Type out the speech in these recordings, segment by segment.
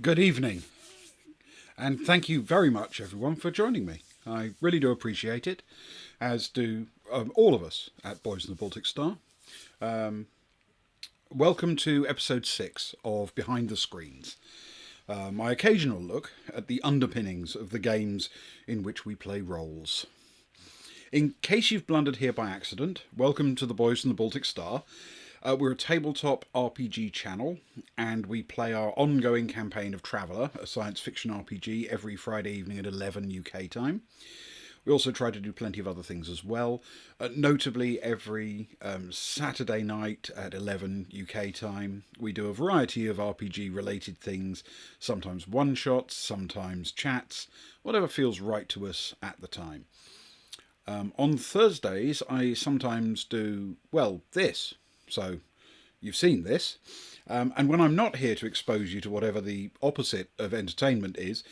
Good evening, and thank you very much, everyone, for joining me. I really do appreciate it, as do all of us at Boys in the Baltic Star. Welcome to episode 6 of Behind the Screens, my occasional look at the underpinnings of the games in which we play roles. In case you've blundered here by accident, welcome to the Boys in the Baltic Star. We're a tabletop RPG channel, and we play our ongoing campaign of Traveller, a science fiction RPG, every Friday evening at 11 UK time. We also try to do plenty of other things as well, notably every Saturday night at 11 UK time. We do a variety of RPG related things, sometimes one-shots, sometimes chats, whatever feels right to us at the time. On Thursdays I sometimes do, this. So you've seen this. And when I'm not here to expose you to whatever the opposite of entertainment is,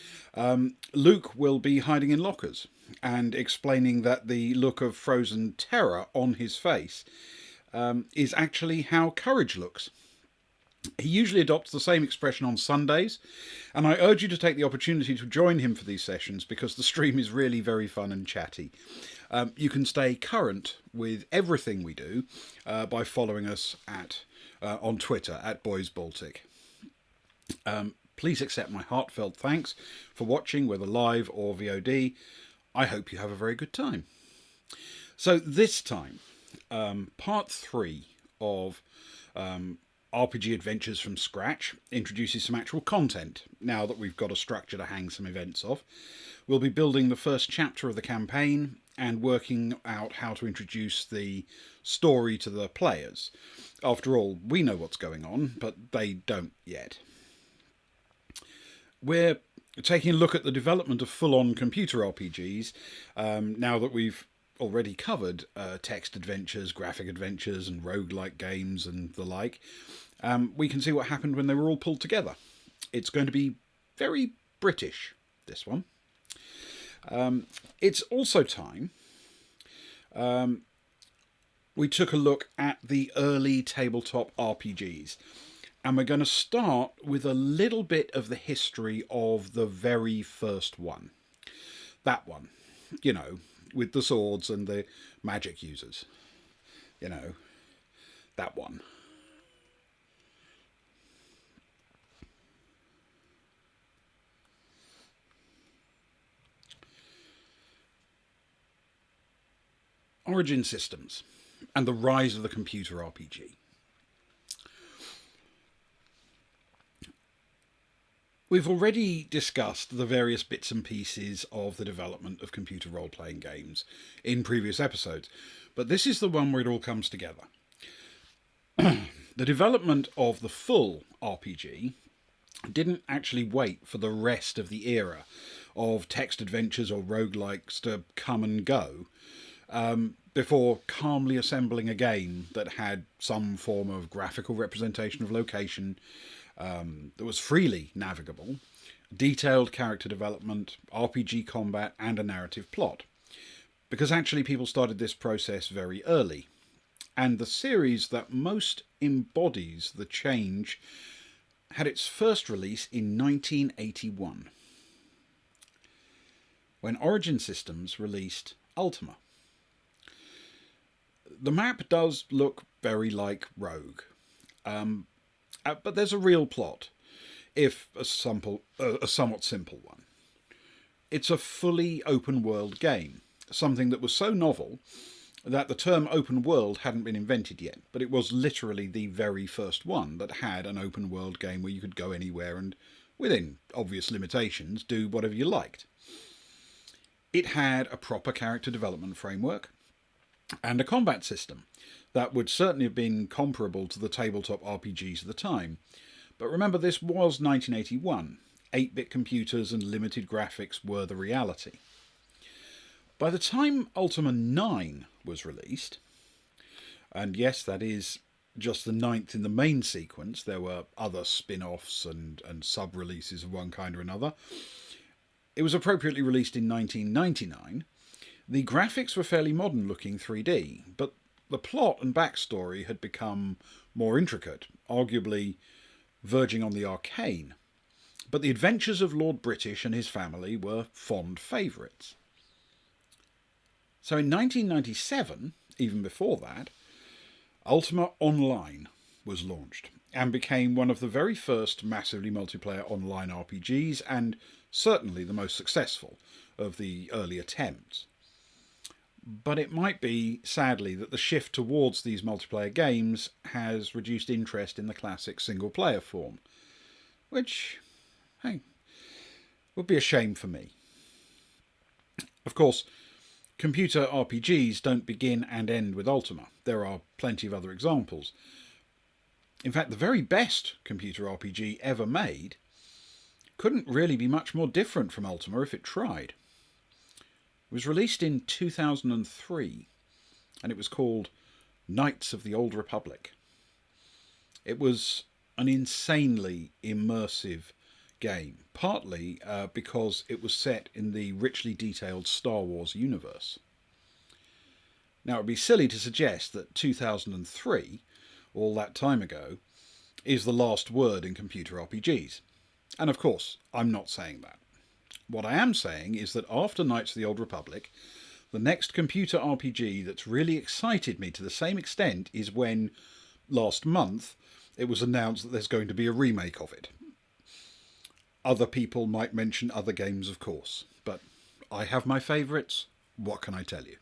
Luke will be hiding in lockers and explaining that the look of frozen terror on his face is actually how courage looks. He usually adopts the same expression on Sundays, and I urge you to take the opportunity to join him for these sessions because the stream is really very fun and chatty. You can stay current with everything we do by following us on Twitter at Boys Baltic. Please accept my heartfelt thanks for watching, whether live or VOD. I hope you have a very good time. So this time, part 3 of RPG Adventures from Scratch introduces some actual content, now that we've got a structure to hang some events off. We'll be building the first chapter of the campaign and working out how to introduce the story to the players. After all, we know what's going on, but they don't yet. We're taking a look at the development of full-on computer RPGs, now that we've already covered text adventures, graphic adventures, and roguelike games and the like. We can see what happened when they were all pulled together. It's going to be very British, this one. It's also time we took a look at the early tabletop RPGs. And we're going to start with a little bit of the history of the very first one. That one, with the swords and the magic users. That one. Origin systems and the rise of the computer RPG. We've already discussed the various bits and pieces of the development of computer role-playing games in previous episodes, but this is the one where it all comes together. The development of the full RPG didn't actually wait for the rest of the era of text adventures or roguelikes to come and go before calmly assembling a game that had some form of graphical representation of location, that was freely navigable, detailed character development, RPG combat, and a narrative plot. Because actually people started this process very early, and the series that most embodies the change had its first release in 1981, when Origin Systems released Ultima. The map does look very like Rogue, but there's a real plot, if a somewhat simple one. It's a fully open world game, something that was so novel that the term open world hadn't been invented yet, but it was literally the very first one that had an open world game where you could go anywhere and, within obvious limitations, do whatever you liked. It had a proper character development framework and a combat system that would certainly have been comparable to the tabletop RPGs of the time. But remember, this was 1981. 8-bit computers and limited graphics were the reality. By the time Ultima 9 was released, and yes, that is just the 9th in the main sequence, there were other spin-offs and sub-releases of one kind or another. It was appropriately released in 1999. The graphics were fairly modern looking 3D, but the plot and backstory had become more intricate, arguably verging on the arcane. but the adventures of Lord British and his family were fond favourites. So in 1997, even before that, Ultima Online was launched and became one of the very first massively multiplayer online RPGs, and certainly the most successful of the early attempts. But it might be, sadly, that the shift towards these multiplayer games has reduced interest in the classic single-player form, which, hey, would be a shame for me. Of course, computer RPGs don't begin and end with Ultima. There are plenty of other examples. In fact, the very best computer RPG ever made couldn't really be much more different from Ultima if it tried. It was released in 2003, and it was called Knights of the Old Republic. It was an insanely immersive game, partly because it was set in the richly detailed Star Wars universe. Now, it would be silly to suggest that 2003, all that time ago, is the last word in computer RPGs. And of course, I'm not saying that. What I am saying is that after Knights of the Old Republic, the next computer RPG that's really excited me to the same extent is when, last month, it was announced that there's going to be a remake of it. Other people might mention other games, of course, but I have my favourites. What can I tell you?